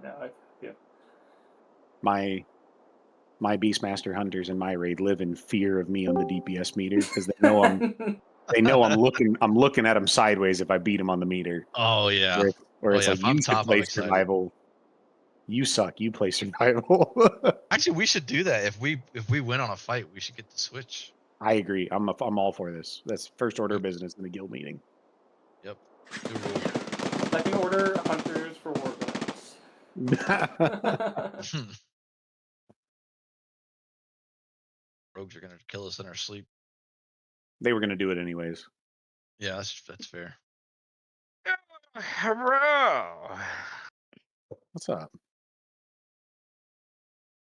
no, yeah. My Beastmaster hunters in my raid live in fear of me on the DPS meter because they know I'm looking at them sideways if I beat them on the meter. Oh yeah. Where Oh it's yeah. like If I'm you should top, I'm play excited. survival. You suck. You play survival. Actually, we should do that. If we win on a fight, we should get the switch. I agree. I'm all for this. That's first order of business in the guild meeting. Yep. New rule. Second order hunters for warlords. Rogues are gonna kill us in our sleep. They were going to do it anyways. Yeah, that's fair. Hello, What's up?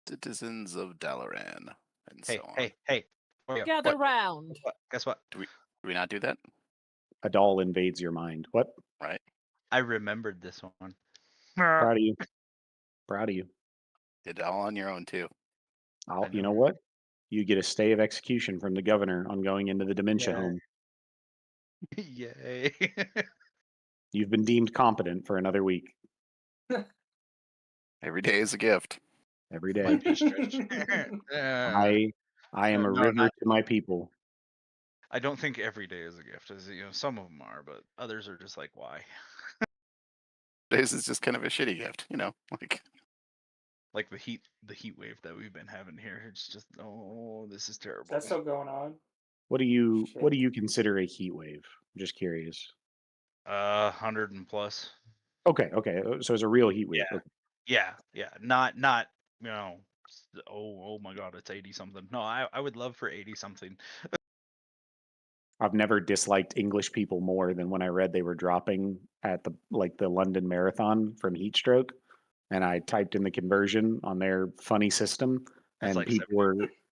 citizens of Dalaran, and Hey, so on. hey. Gather round. Guess what? Do we not do that? A doll invades your mind. What? Right. I remembered this one. Proud of you. Proud of you. Did it all on your own too. You know what? You get a stay of execution from the governor on going into the dementia Yeah. home. Yay. You've been deemed competent for another week. Every day is a gift. Every day. Might be a stretch. I am a No, river not- to my people. I don't think every day is a gift. As some of them are, but others are just like, why? This is just kind of a shitty gift, Like the heat wave that we've been having here. It's just, oh, this is terrible. That's still going on. What do you consider a heat wave? I'm just curious. 100 and plus. Okay. So it's a real heat wave. Yeah. Okay. Yeah. Not oh my god, it's 80 something. No, I would love for 80 something. I've never disliked English people more than when I read they were dropping at the London Marathon from heat stroke, and I typed in the conversion on their funny system, and like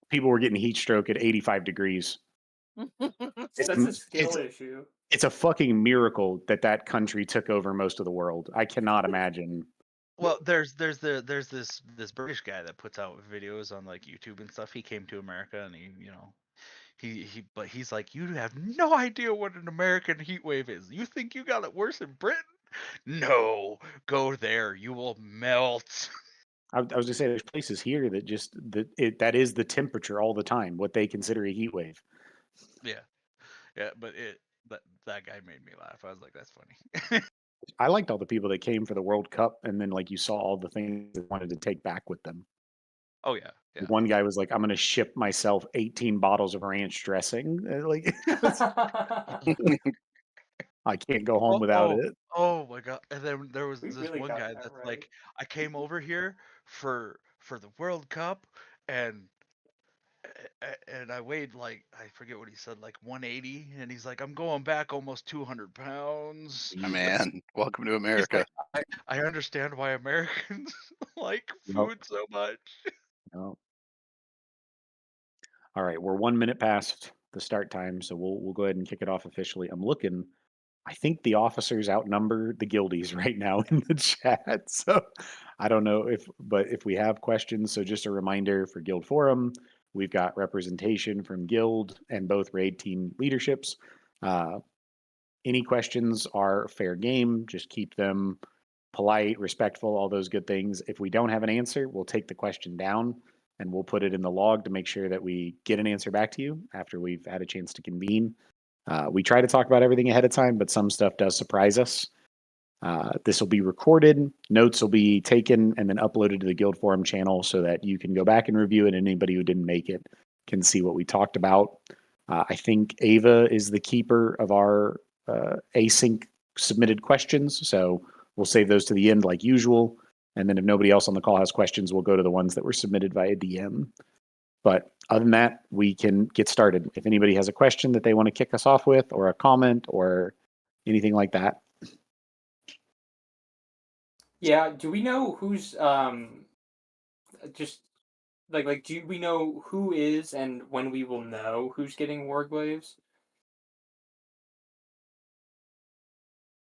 people were getting heat stroke at 85 degrees. That's a skill issue. It's a fucking miracle that country took over most of the world. I cannot imagine. Well, there's this British guy that puts out videos on like YouTube and stuff. He came to America and he's like, you have no idea what an American heat wave is. You think you got it worse in Britain? No, go there. You will melt. I was gonna say there's places here that just that is the temperature all the time. What they consider a heat wave. Yeah, but that guy made me laugh. I was like, that's funny. I liked all the people that came for the World Cup, and then you saw all the things they wanted to take back with them. Oh yeah. One guy was like, "I'm going to ship myself 18 bottles of ranch dressing." I can't go home without it. Oh my god! And then there was this really one got guy that that's right. like, I came over here for the World Cup, and I weighed like, I forget what he said, like 180, and he's like, I'm going back almost 200 pounds. Man, welcome to America. Like, I understand why Americans like food so much. No. All right, we're 1 minute past the start time, so we'll go ahead and kick it off officially. I'm looking. I think the officers outnumber the guildies right now in the chat. So I don't know if we have questions. So just a reminder for Guild Forum, we've got representation from Guild and both raid team leaderships. Any questions are fair game. Just keep them polite, respectful, all those good things. If we don't have an answer, we'll take the question down and we'll put it in the log to make sure that we get an answer back to you after we've had a chance to convene. We try to talk about everything ahead of time, but some stuff does surprise us. This will be recorded, notes will be taken, and then uploaded to the Guild Forum channel so that you can go back and review it, and anybody who didn't make it can see what we talked about. I think Ava is the keeper of our async submitted questions, so we'll save those to the end like usual. And then if nobody else on the call has questions, we'll go to the ones that were submitted via DM. But other than that, we can get started. If anybody has a question that they want to kick us off with, or a comment, or anything like that. Yeah, do we know who's just like do we know who is and when we will know who's getting Warglaves?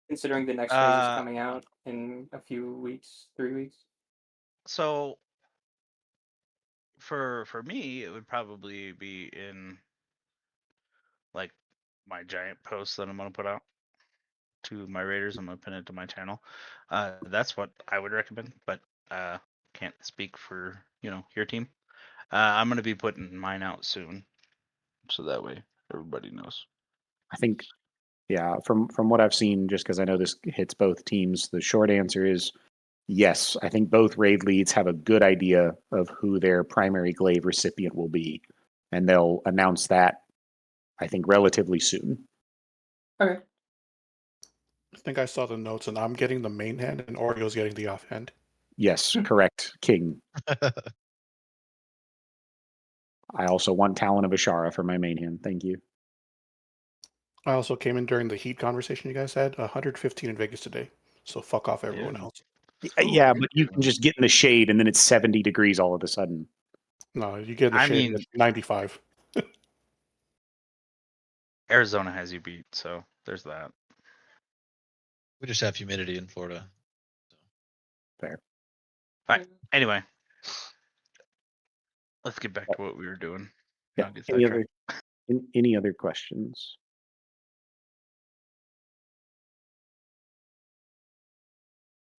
Considering the next phase is coming out in a few weeks, 3 weeks. So for me, it would probably be in like my giant post that I'm gonna put out to my raiders. I'm gonna pin it to my channel. That's what I would recommend. But can't speak for your team. I'm gonna be putting mine out soon, so that way everybody knows. I think, yeah, from what I've seen, just because I know this hits both teams, the short answer is yes. I think both raid leads have a good idea of who their primary glaive recipient will be, and they'll announce that, I think, relatively soon. Okay. I think I saw the notes, and I'm getting the main hand, and Oreo's getting the offhand. Yes, correct, King. I also want Talon of Ashara for my main hand. Thank you. I also came in during the heat conversation you guys had. 115 in Vegas today, so fuck off everyone Yeah. else. Yeah, but you can just get in the shade, and then it's 70 degrees all of a sudden. No, you get in the I shade. mean- It's 95. Arizona has you beat, so there's that. We just have humidity in Florida. Anyway, let's get back to what we were doing. Yeah. Not get Any sidetracked. other any other questions?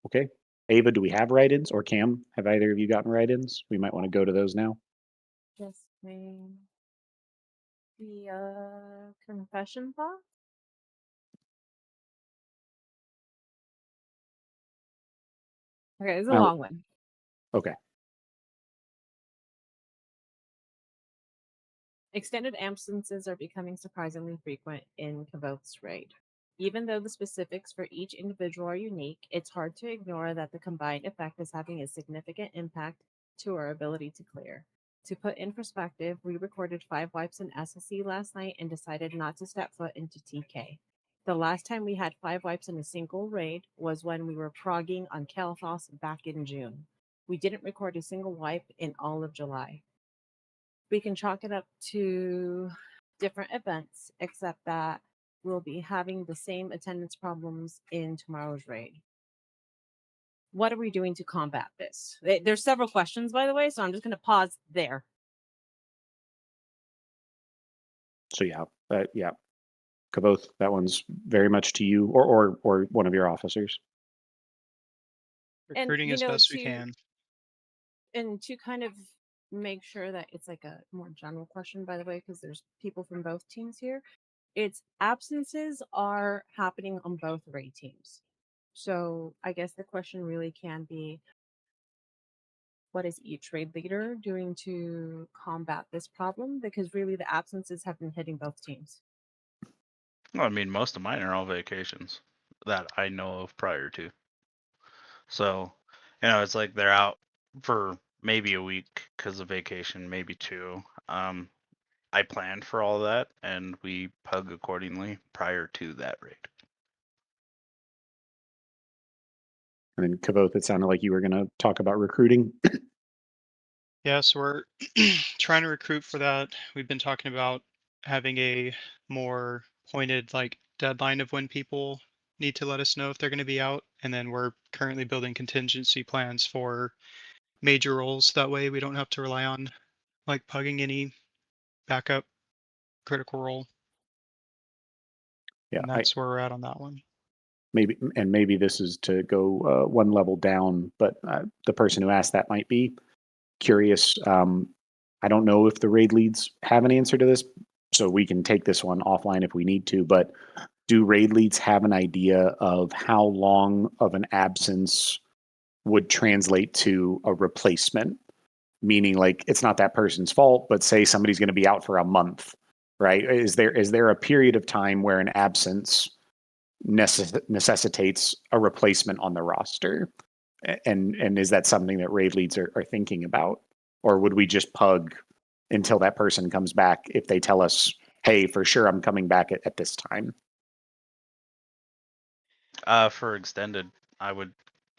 Okay. Ava, do we have write-ins, or Cam? Have either of you gotten write-ins? We might want to go to those now. Just the confession box. Okay, it's a Oh. long one. Okay. Extended absences are becoming surprisingly frequent in Kavoth's raid. Even though the specifics for each individual are unique, it's hard to ignore that the combined effect is having a significant impact to our ability to clear. To put in perspective, we recorded 5 wipes in SSC last night and decided not to step foot into TK. The last time we had 5 wipes in a single raid was when we were progging on Kael'thas back in June. We didn't record a single wipe in all of July. We can chalk it up to different events, except that we'll be having the same attendance problems in tomorrow's raid. What are we doing to combat this? There's several questions, by the way, so I'm just going to pause there. So yeah. Kavoth, that one's very much to you or one of your officers. And, Recruiting you as know, best we to- can. And to kind of make sure that it's like a more general question, by the way, because there's people from both teams here, its absences are happening on both raid teams. So I guess the question really can be, what is each raid leader doing to combat this problem? Because really the absences have been hitting both teams. Well, I mean, most of mine are all vacations that I know of prior to. So, it's like they're out for maybe a week because of vacation, maybe 2. I planned for all that, and we pug accordingly prior to that raid. And then Kavoth, it sounded like you were going to talk about recruiting. Yeah, so we're trying to recruit for that. We've been talking about having a more pointed deadline of when people need to let us know if they're going to be out, and then we're currently building contingency plans for major roles. That way we don't have to rely on pugging any backup critical role. Yeah, And that's where we're at on that one. maybe this is to go one level down, but the person who asked that might be curious. I don't know if the raid leads have an answer to this, so we can take this one offline if we need to, but do raid leads have an idea of how long of an absence would translate to a replacement? Meaning, it's not that person's fault, but say somebody's going to be out for a month, right? Is there a period of time where an absence necessitates a replacement on the roster? And is that something that raid leads are thinking about? Or would we just pug until that person comes back if they tell us, hey, for sure I'm coming back at this time? For extended, I would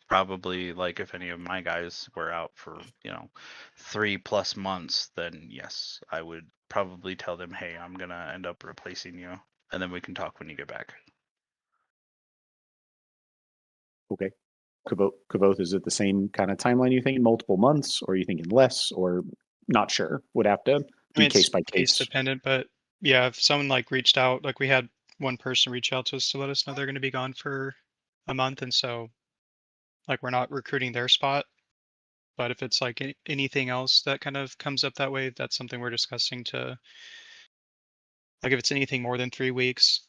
probably, if any of my guys were out for 3+ months, then yes, I would probably tell them, hey, I'm gonna end up replacing you, and then we can talk when you get back. Okay. Kavoth, is it the same kind of timeline you think, multiple months, or are you thinking less, or not sure? Would have to be It's case by case case. dependent, but yeah, if someone reached out, we had one person reach out to us to let us know they're going to be gone for a month, and so we're not recruiting their spot. But if it's like anything else that kind of comes up that way, that's something we're discussing to, like if it's anything more than 3 weeks,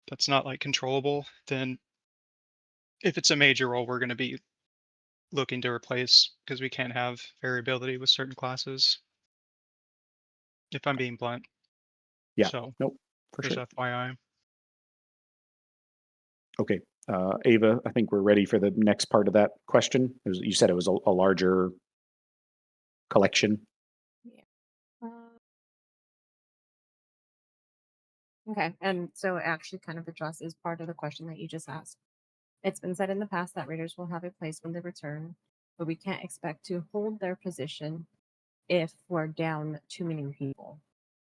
that's not like controllable, then if it's a major role, we're going to be looking to replace because we can't have variability with certain classes. If I'm being blunt. Yeah. So Nope. For just sure. FYI. Okay. Ava, I think we're ready for the next part of that question. You said it was a larger collection. Okay, and so it actually kind of addresses part of the question that you just asked. It's been said in the past that raiders will have a place when they return, but we can't expect to hold their position if we're down too many people.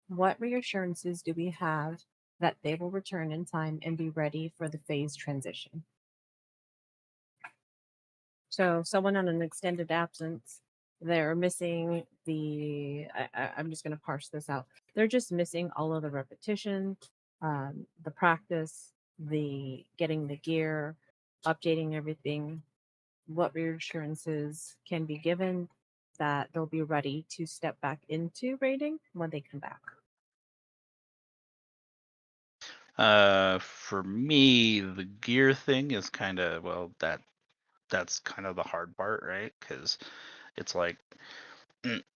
What reassurances do we have that they will return in time and be ready for the phase transition? So, someone on an extended absence, they're missing I'm just going to parse this out. They're just missing all of the repetition, the practice, the getting the gear, updating everything. What reassurances can be given that they'll be ready to step back into raiding when they come back? For me, the gear thing is kind of, well, that's kind of the hard part, right? Because it's like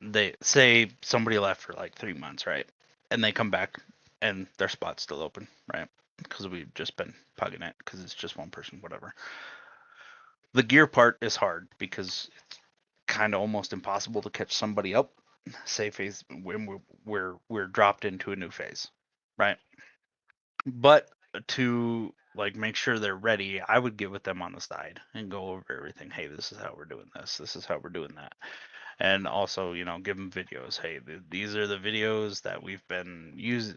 they say somebody left for like 3 months, right? And they come back and their spot's still open, right? Because we've just been pugging it because it's just one person, whatever. The gear part is hard because it's kind of almost impossible to catch somebody up, say phase when we're dropped into a new phase, right? But to like make sure they're ready, I would get with them on the side and go over everything. Hey, this is how we're doing this. This is how we're doing that. And also, give them videos. Hey, these are the videos that we've been using,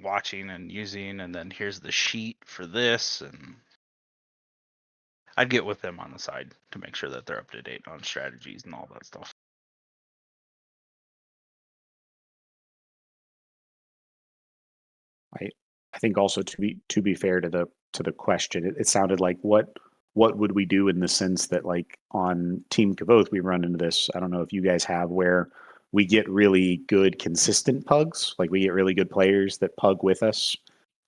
watching and using, and then here's the sheet for this. And I'd get with them on the side to make sure that they're up to date on strategies and all that stuff. I think also to be fair to the question, it sounded like what would we do in the sense that like on Team Kavoth we run into this. I don't know if you guys have where we get really good consistent pugs, like we get really good players that pug with us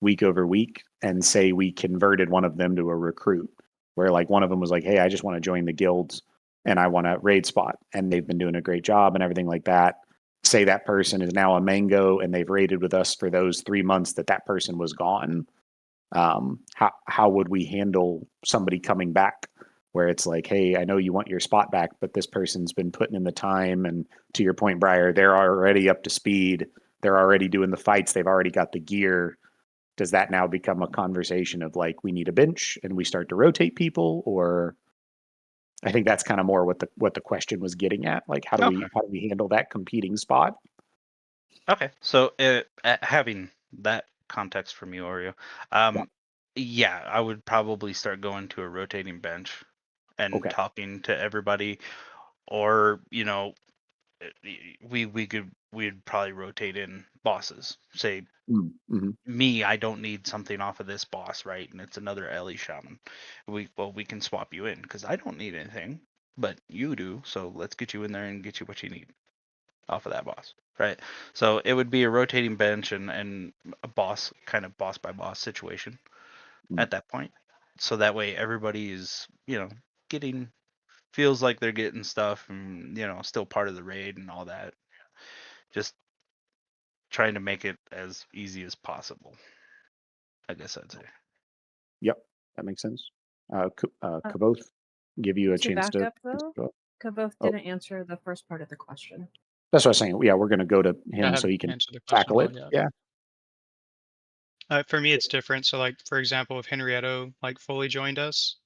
week over week, and say we converted one of them to a recruit, where like one of them was like, hey, I just want to join the guilds and I want a raid spot, and they've been doing a great job and everything like that. Say that person is now a mango and they've raided with us for those 3 months that person was gone. How would we handle somebody coming back where it's like, hey, I know you want your spot back, but this person's been putting in the time, and to your point, Briar, they're already up to speed, they're already doing the fights, they've already got the gear. Does that now become a conversation of like we need a bench and we start to rotate people? Or I think that's kind of more what the question was getting at. Like how do we handle that competing spot? Okay, so having that context from you, Oreo, yeah, I would probably start going to a rotating bench and talking to everybody, or we'd probably rotate in bosses. Say me, I don't need something off of this boss, right? And it's another Ellie shaman. We can swap you in because I don't need anything, but you do. So let's get you in there and get you what you need off of that boss, right? So it would be a rotating bench and a boss, kind of boss by boss situation at that point. So that way everybody is, getting, feels like they're getting stuff and, still part of the raid and all that. Just trying to make it as easy as possible, I guess I'd say. Yep, that makes sense. Kavoth, give you a To chance back to up though, Kavoth Oh. didn't answer the first part of the question. That's what I was saying. Yeah, we're going to go to I him so he haven't can answered the question tackle it. well yet. Yeah. For me, it's different. So, like for example, if Henrietto like fully joined us,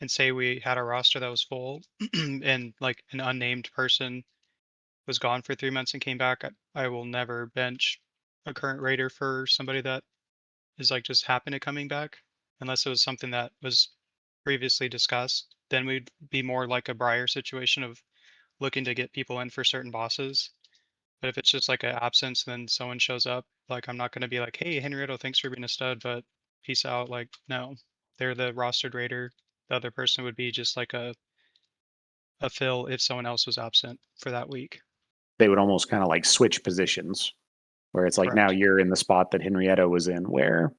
and say we had a roster that was full, and like an unnamed person was gone for 3 months and came back, I will never bench a current raider for somebody that is like just happened to coming back, unless it was something that was previously discussed. Then we'd be more like a Briar situation of looking to get people in for certain bosses. But if it's just like an absence, then someone shows up, like I'm not going to be like, hey, Henrietto, thanks for being a stud, but peace out. Like, no, they're the rostered raider. The other person would be just like a a fill if someone else was absent for that week. They would almost kind of like switch positions, where it's like now Correct. you're in the spot that Henrietta was in, where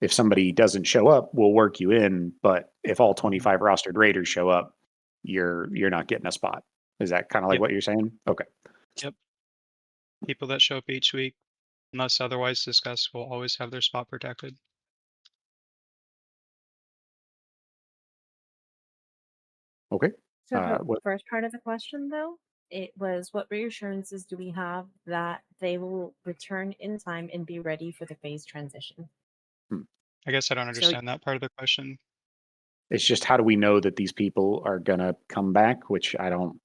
if somebody doesn't show up, we'll work you in. But if all 25 rostered raiders show up, you're not getting a spot. Is that kind of like Yep. what you're saying? Okay. Yep. People that show up each week, unless otherwise discussed, will always have their spot protected. Okay. So the What first part of the question, though, it was what reassurances do we have that they will return in time and be ready for the phase transition? I guess I don't So understand that part of the question. it's just how do we know that these people are gonna come back? Which I don't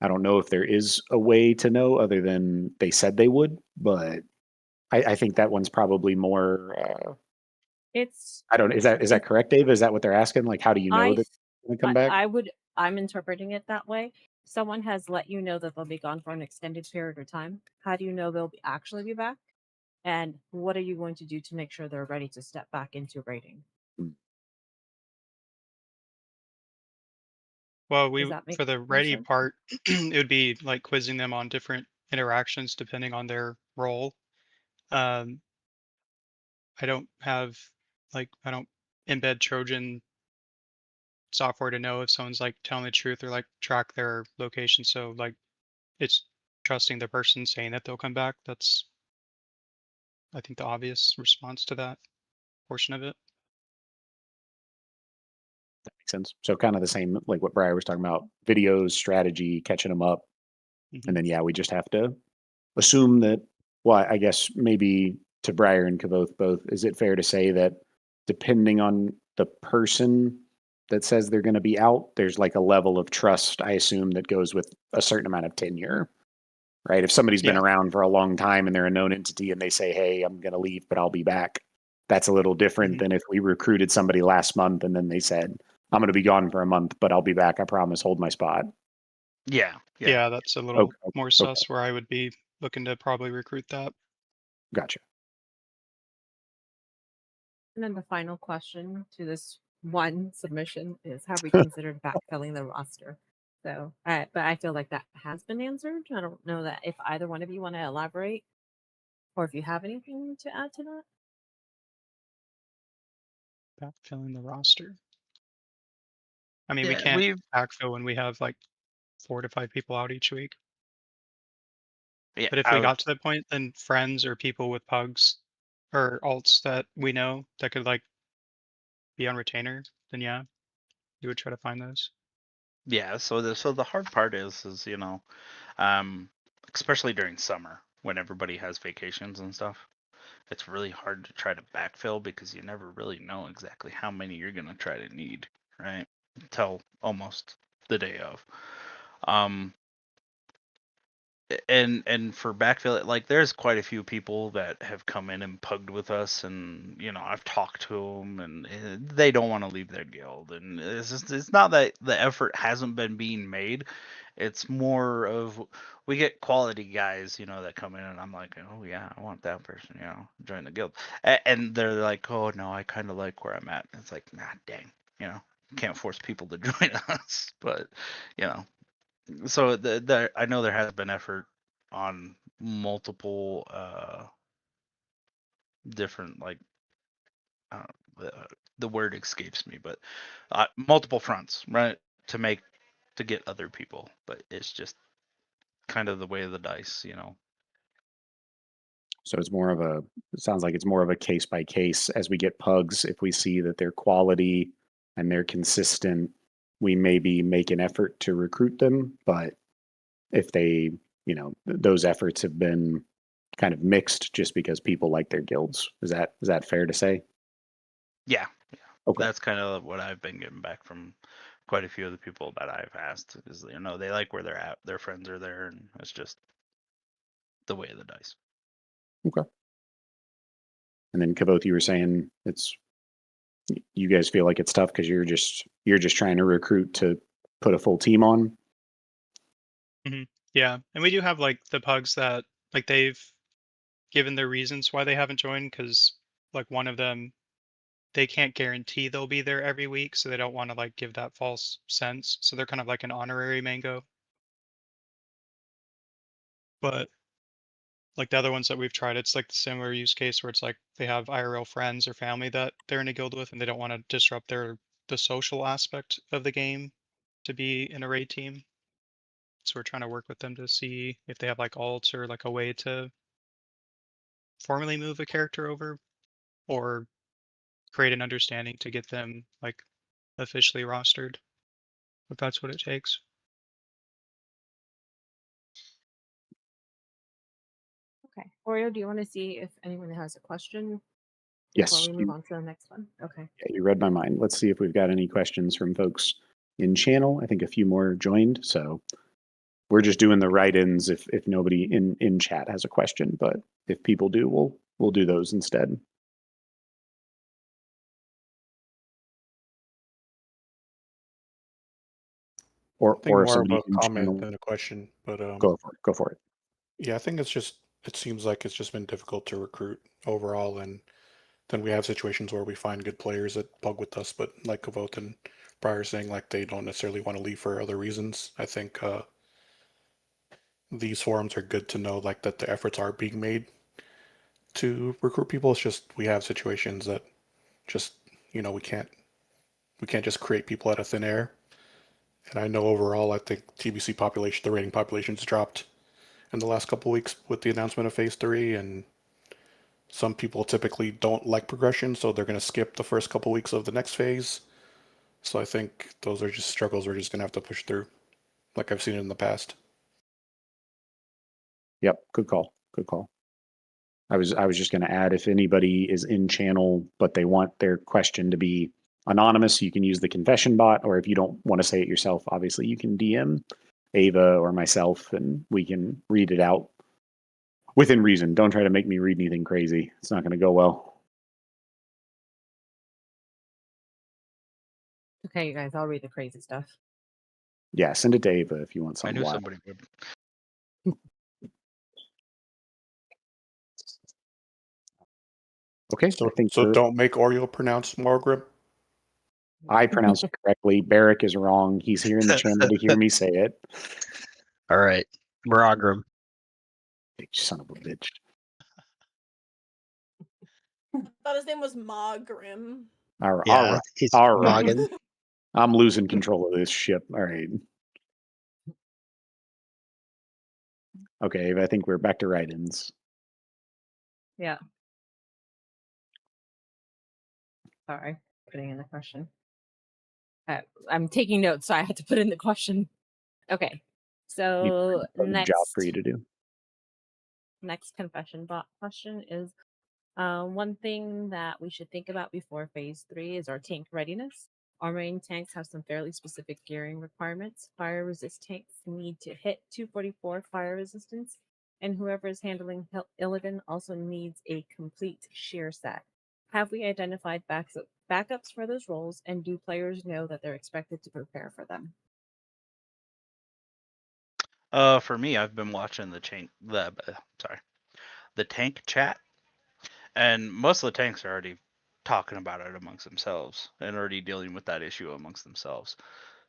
know if there is a way to know other than they said they would, but I think that one's probably more. it's I don't. Is that it, correct, Dave? Is that what they're asking? Like, how do you know I that they're gonna come back? I'm interpreting it that way. Someone has let you know that they'll be gone for an extended period of time. How do you know they'll actually be back? And what are you going to do to make sure they're ready to step back into raiding? Well, Does that make for the more ready sense? part, it would be like quizzing them on different interactions depending on their role. Um, I don't embed Trojan software to know if someone's like telling the truth or like track their location. So like it's trusting the person saying that they'll come back. That's I think the obvious response to that portion of it. That makes sense. So kind of the same, like what Briar was talking about: videos, strategy, catching them up, Mhm. and then yeah, we just have to assume that. Well, I guess maybe to Briar and Kavoth both, is it fair to say that depending on the person that says they're going to be out, there's like a level of trust, I assume, that goes with a certain amount of tenure, right? If somebody's been Yeah. around for a long time and they're a known entity and they say, hey, I'm going to leave, but I'll be back, that's a little different Mhm. than if we recruited somebody last month and then they said, I'm going to be gone for a month, but I'll be back. I promise, hold my spot. Yeah. Yeah, that's a little Okay. more sus where I would be looking to probably recruit that. Gotcha. And then the final question to this one submission is: have we considered backfilling the roster? So, but I feel like that has been answered. I don't know that if either one of you want to elaborate, or if you have anything to add to that. Backfilling the roster. I mean, we Yeah, can't backfill when we have like 4 to 5 people out each week. yeah, But if we got to that point, then friends or people with pugs or alts that we know that could like be on retainer, then yeah, you would try to find those. yeah. So the hard part is especially during summer when everybody has vacations and stuff. It's really hard to try to backfill because you never really know exactly how many you're gonna try to need, right? Until almost the day of. Um, and for backfill, like there's quite a few people that have come in and pugged with us, and I've talked to them, and they don't want to leave their guild, and it's not that the effort hasn't been being made. It's more of we get quality guys, that come in, and I'm like, oh yeah, I want that person, join the guild, and they're like, oh no, I kind of like where I'm at. It's like, nah, dang, can't force people to join us, but you know so I know there has been effort on multiple different like uh, the word escapes me, but multiple fronts, right, to get other people, but it's just kind of the way of the dice. So it sounds like it's more of a case by case as we get pugs. If we see that they're quality and they're consistent, we maybe make an effort to recruit them. But if they, those efforts have been kind of mixed just because people like their guilds. Is that fair to say? Yeah, Okay. that's kind of what I've been getting back from quite a few of the people that I've asked is they like where they're at, their friends are there, and it's just the way of the dice. Okay. And then Kavoth, you were saying you guys feel like it's tough because you're just trying to recruit to put a full team on. Yeah, and we do have like the pugs that like they've given their reasons why they haven't joined because like one of them they can't guarantee they'll be there every week, so they don't want to like give that false sense. So they're kind of like an honorary mango. But like the other ones that we've tried, it's like the similar use case where it's like they have IRL friends or family that they're in a guild with, and they don't want to disrupt the social aspect of the game to be in a raid team. So we're trying to work with them to see if they have like alts or like a way to formally move a character over, or create an understanding to get them like officially rostered, if that's what it takes. Okay. Oreo, do you want to see if anyone has a question Yes, before we move you, on to the next one? Okay. yeah, you read my mind. Let's see if we've got any questions from folks in channel. I think a few more joined, so we're just doing the write-ins if nobody in chat has a question, but if people do, we'll do those instead. Or I think if more of somebody a in comment channel, than a question, but go for it. Go for it. yeah, I think it seems like it's just been difficult to recruit overall, and then we have situations where we find good players that bug with us, but like Kavoth and Briar saying, like they don't necessarily want to leave for other reasons. I think these forums are good to know, like that the efforts are being made to recruit people. It's just we have situations that just we can't just create people out of thin air. And I know overall, I think TBC population, the rating population's dropped in the last couple of weeks with the announcement of Phase 3, and some people typically don't like progression, so they're going to skip the first couple of weeks of the next phase. So I think those are just struggles we're just going to have to push through, like I've seen it in the past. Yep, good call. Good call. I was just going to add, if anybody is in channel but they want their question to be anonymous, you can use the confession bot, or if you don't want to say it yourself, obviously you can DM Ava or myself and we can read it out within reason. Don't try to make me read anything crazy. It's not going to go well. Okay, you guys, I'll read the crazy stuff. Yeah, send it to Ava if you want I something knew wild. somebody would. Okay, So, I think don't make Oreo pronounce Morgrim. I pronounced it correctly. Barrick is wrong. He's here in the channel to hear me say it. All right, Maragram. You son of a bitch. I thought his name was Ma Grim. All Yeah, right. he's All right. Morgan. I'm losing control of this ship. All right. Okay, I think we're back to write-ins. Yeah. Sorry, putting in the question. I'm taking notes, so I had to put in the question. Okay, so Job for you to do. next confession bot question is, one thing that we should think about before Phase 3 is our tank readiness. Our main tanks have some fairly specific gearing requirements. Fire resist tanks need to hit 244 fire resistance, and whoever is handling Illidan also needs a complete shear set. Have we identified backups for those roles, and do players know that they're expected to prepare for them? For me, I've been watching the tank chat, and most of the tanks are already talking about it amongst themselves and already dealing with that issue amongst themselves.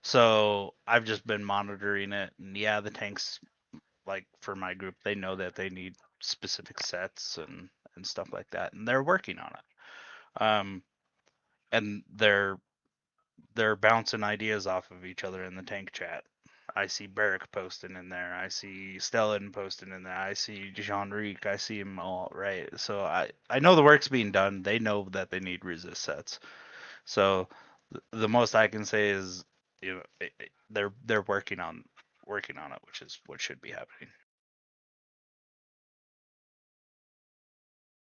So I've just been monitoring it, and yeah, the tanks, like for my group, they know that they need specific sets and stuff like that, and they're working on it. And they're bouncing ideas off of each other in the tank chat. I see Barrick posting in there. I see Stellan posting in there. I see Jean-Ric. I see them all, right? So I know the work's being done. They know that they need resist sets. So the most I can say is, they're working on it, which is what should be happening.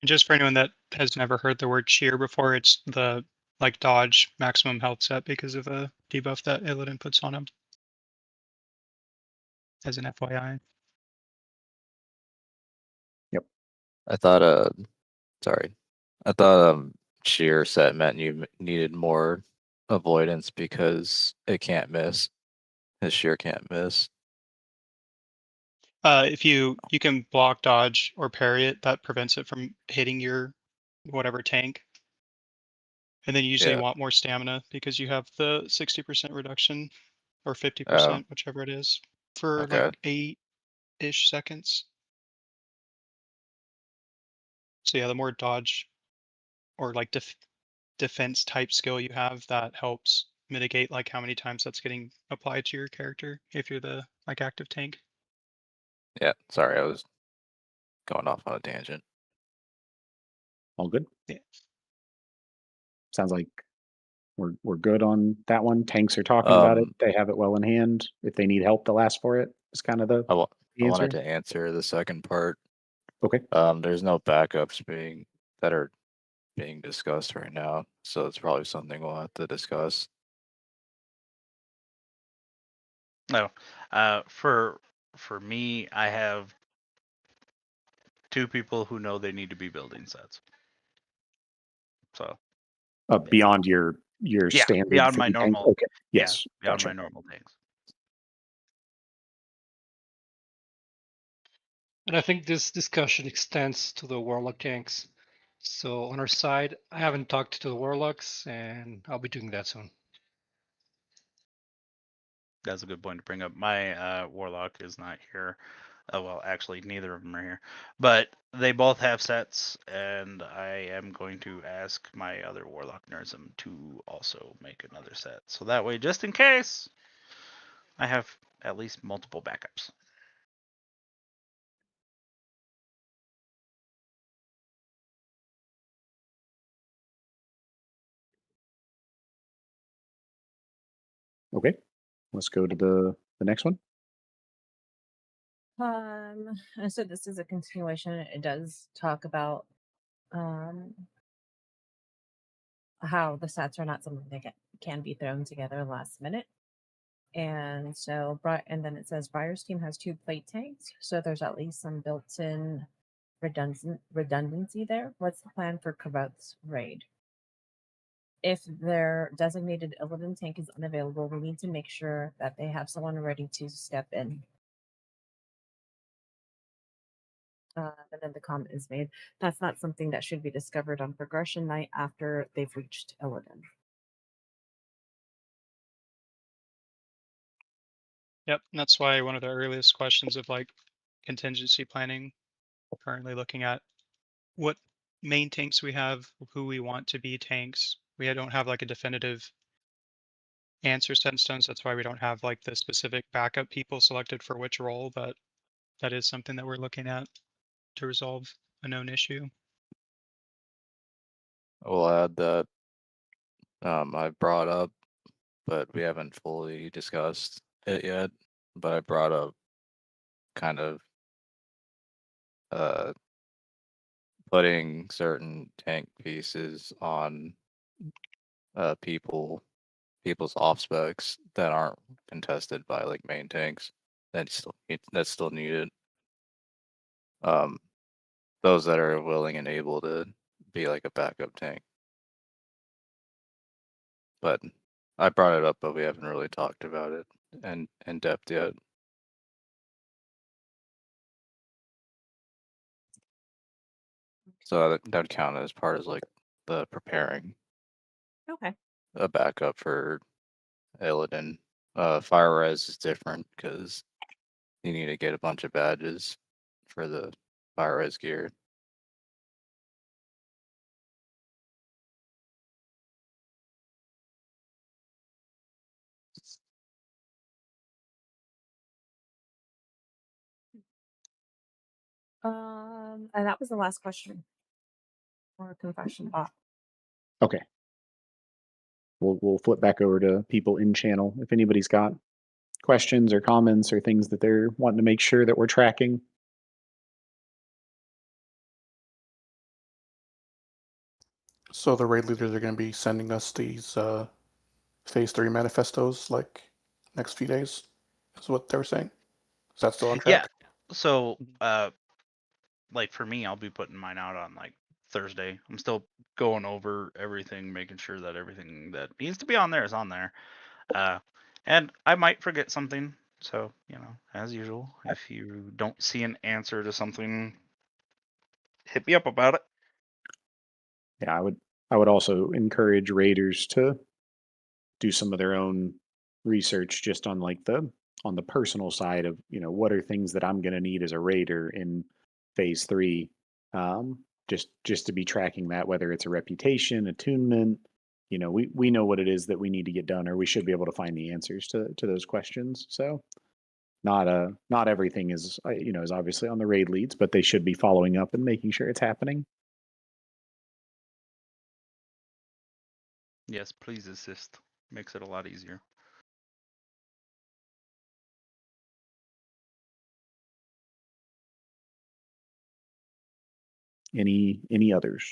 And just for anyone that has never heard the word shear before, it's the like dodge maximum health set because of a debuff that Illidan puts on him. As an FYI. Yep. I thought shear set meant you needed more avoidance because it can't miss. His shear can't miss. If you can block, dodge, or parry it, that prevents it from hitting your whatever tank. And then you usually Yeah. want more stamina because you have the 60% reduction or Oh, 50%, whichever it is, for okay. like 8-ish seconds. So yeah, the more dodge or like defense type skill you have, that helps mitigate like how many times that's getting applied to your character if you're the like active tank. Yeah. Sorry, I was going off on a tangent. All good. Yeah. Sounds like we're good on that one. Tanks are talking about it. They have it well in hand. If they need help, they'll ask for it. Is kind of the I answer. wanted to answer the second part. Okay. There's no backups that are being discussed right now, so it's probably something we'll have to discuss. No, for me, I have 2 people who know they need to be building sets. So Beyond your yeah, standard beyond my 3 tank. normal. Okay. Yes. Yeah, beyond Gotcha. my normal tanks. And I think this discussion extends to the Warlock tanks. So on our side, I haven't talked to the Warlocks, and I'll be doing that soon. That's a good point to bring up. My Warlock is not here. Well, actually, neither of them are here. But they both have sets, and I am going to ask my other Warlock Nerzim to also make another set. So that way, just in case, I have at least multiple backups. Okay. Let's go to the next one. So this is a continuation. It does talk about how the sets are not something that can be thrown together last minute. And so, and then it says Briar's team has 2 plate tanks, so there's at least some built-in redundancy there. What's the plan for Kavoth's raid? If their designated Illidan tank is unavailable, we need to make sure that they have someone ready to step in. And then the comment is made. That's not something that should be discovered on progression night after they've reached Illidan. Yep, and that's why one of the earliest questions of like contingency planning, currently looking at what main tanks we have, who we want to be tanks. We don't have like a definitive answer set in stone, so that's why we don't have like the specific backup people selected for which role, but that is something that we're looking at to resolve a known issue. We'll add that I brought up, but we haven't fully discussed it yet. But I brought up kind of putting certain tank pieces on people's off specs that aren't contested by like main tanks that's still needed. Those that are willing and able to be like a backup tank. But I brought it up, but we haven't really talked about it in depth yet. So that would count as part of like the preparing Okay. a backup for Illidan. Fire Res is different because you need to get a bunch of badges for the Fire Res gear. And that was the last question or confession bot. Okay. We'll flip back over to people in channel. If anybody's got questions or comments or things that they're wanting to make sure that we're tracking. So the raid leaders are going to be sending us these phase 3 manifestos like next few days. Is what they were saying. Is that still on track? Yeah. So, like for me, I'll be putting mine out on like Thursday. I'm still going over everything, making sure that everything that needs to be on there is on there. And I might forget something. So, as usual, if you don't see an answer to something, hit me up about it. Yeah, I would also encourage raiders to do some of their own research just on like on the personal side of, what are things that I'm going to need as a raider in phase 3. Just to be tracking that, whether it's a reputation, attunement, we know what it is that we need to get done, or we should be able to find the answers to those questions. So not everything is is obviously on the raid leads, but they should be following up and making sure it's happening. Yes, please assist. Makes it a lot easier. Any others?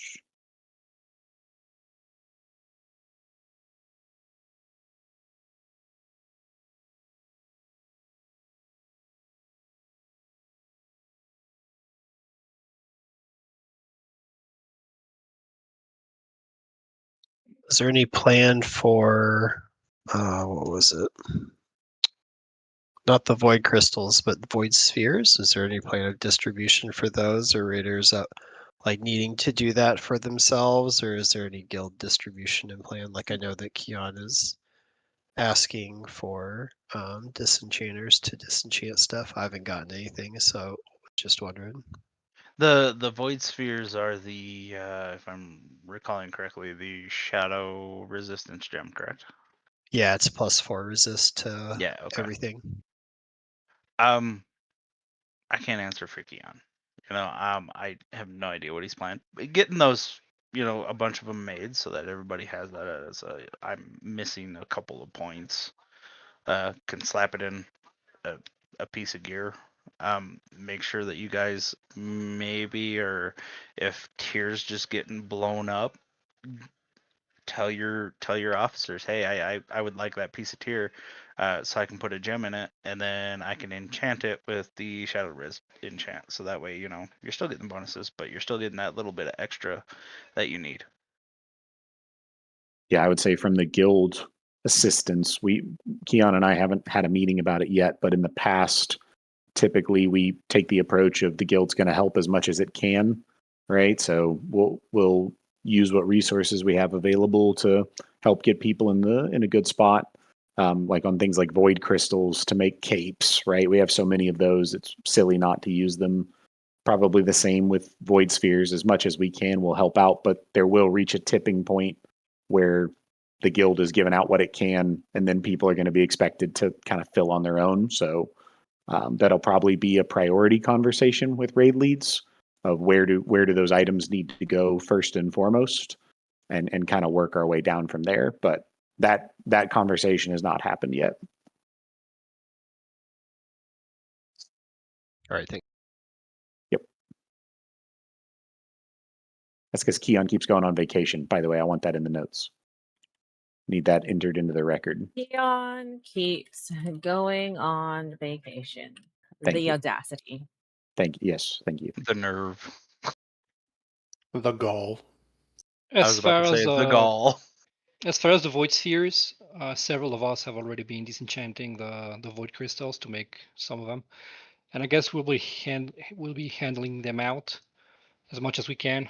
Is there any plan for what was it? Not the void crystals, but the void spheres? Is there any plan of distribution for those, or raiders like needing to do that for themselves, or is there any guild distribution in plan? Like I know that Keon is asking for disenchanters to disenchant stuff. I haven't gotten anything, so just wondering. The void spheres are the, if I'm recalling correctly, the shadow resistance gem, correct? Yeah, it's +4 resist to Yeah, okay. everything. I can't answer for Keon. I have no idea what he's planning. Getting those, a bunch of them made so that everybody has that as I'm missing a couple of points. Can slap it in a piece of gear. Make sure that you guys maybe, or if Tyr's just getting blown up, tell your officers, hey, I would like that piece of Tyr, so I can put a gem in it, and then I can enchant it with the Shadow Res enchant. So that way, you're still getting bonuses, but you're still getting that little bit of extra that you need. Yeah, I would say from the guild assistance, Keon and I haven't had a meeting about it yet, but in the past, typically we take the approach of the guild's going to help as much as it can, right? So we'll use what resources we have available to help get people in a good spot, like on things like void crystals to make capes, right? We have so many of those, it's silly not to use them. Probably the same with void spheres. As much as we can, we'll help out, but there will reach a tipping point where the guild is giving out what it can, and then people are going to be expected to kind of fill on their own. So that'll probably be a priority conversation with raid leads of where do those items need to go first and foremost, and kind of work our way down from there. But that conversation has not happened yet. All right, thank you. Yep. That's because Keon keeps going on vacation. By the way, I want that in the notes. Need that entered into the record. Keon keeps going on vacation. Thank The you. audacity. Thank you. Yes, thank you. The nerve. The gall. I was about to say the gall. As far as the void spheres, several of us have already been disenchanting the void crystals to make some of them, and I guess we'll be handling them out as much as we can.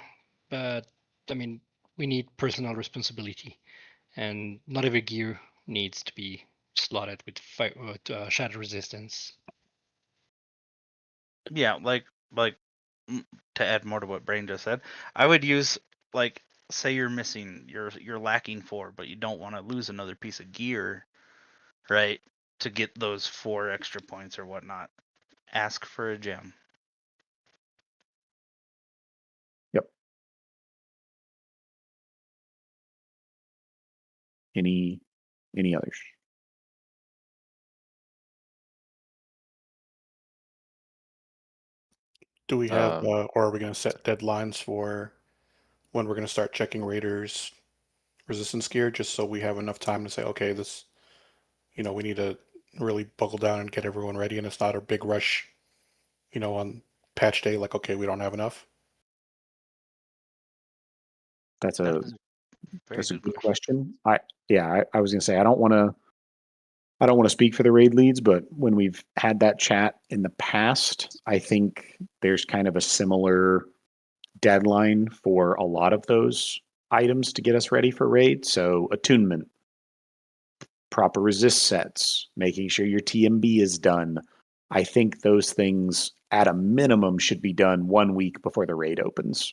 But I mean, we need personal responsibility, and not every gear needs to be slotted with shadow resistance. Yeah, like to add more to what Brain just said, I would use, like, say you're missing, you're lacking 4, but you don't want to lose another piece of gear, right? To get those 4 extra points or whatnot, ask for a gem. Yep. Any others? Do we have, or are we going to set deadlines for when we're going to start checking raiders' resistance gear, just so we have enough time to say, okay, this, we need to really buckle down and get everyone ready, and it's not a big rush, on patch day, like, okay, we don't have enough? That's a good question. I was going to say I don't want to speak for the raid leads, but when we've had that chat in the past, I think there's kind of a similar deadline for a lot of those items to get us ready for raid. So attunement, proper resist sets, making sure your TMB is done. I think those things at a minimum should be done 1 week before the raid opens.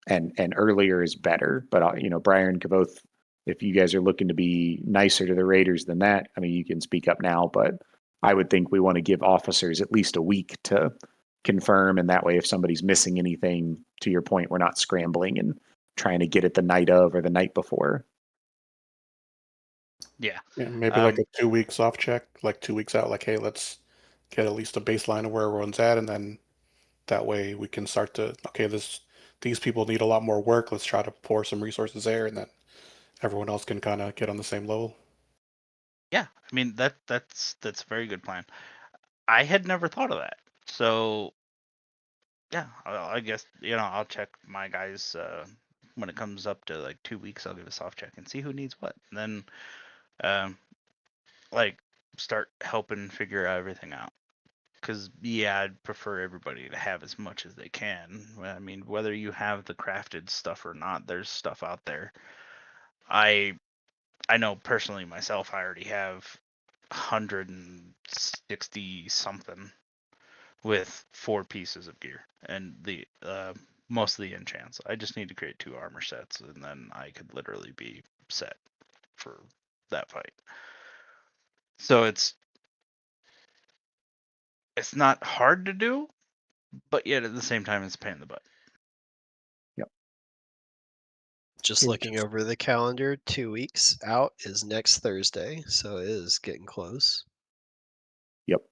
And earlier is better. But you know, Brian, Kavoth, if you guys are looking to be nicer to the raiders than that, I mean, you can speak up now, but I would think we want to give officers at least a week to confirm, and that way if somebody's missing anything, to your point, we're not scrambling and trying to get it the night of or the night before. Yeah. Yeah, maybe like a 2 weeks off check, like 2 weeks out, like, hey, let's get at least a baseline of where everyone's at, and then that way we can start to, okay, these people need a lot more work. Let's try to pour some resources there, and then everyone else can kind of get on the same level. Yeah, I mean that's a very good plan. I had never thought of that. So yeah, I guess I'll check my guys when it comes up to like 2 weeks. I'll give a soft check and see who needs what, and then like start helping figure everything out. Because yeah, I'd prefer everybody to have as much as they can. I mean, whether you have the crafted stuff or not, there's stuff out there. I know personally myself, I already have 160 something with 4 pieces of gear and the most of the enchants. I just need to create 2 armor sets, and then I could literally be set for that fight. So it's not hard to do, but yet at the same time it's a pain in the butt. Just looking over the calendar, 2 weeks out is next Thursday, so it is getting close. Yep.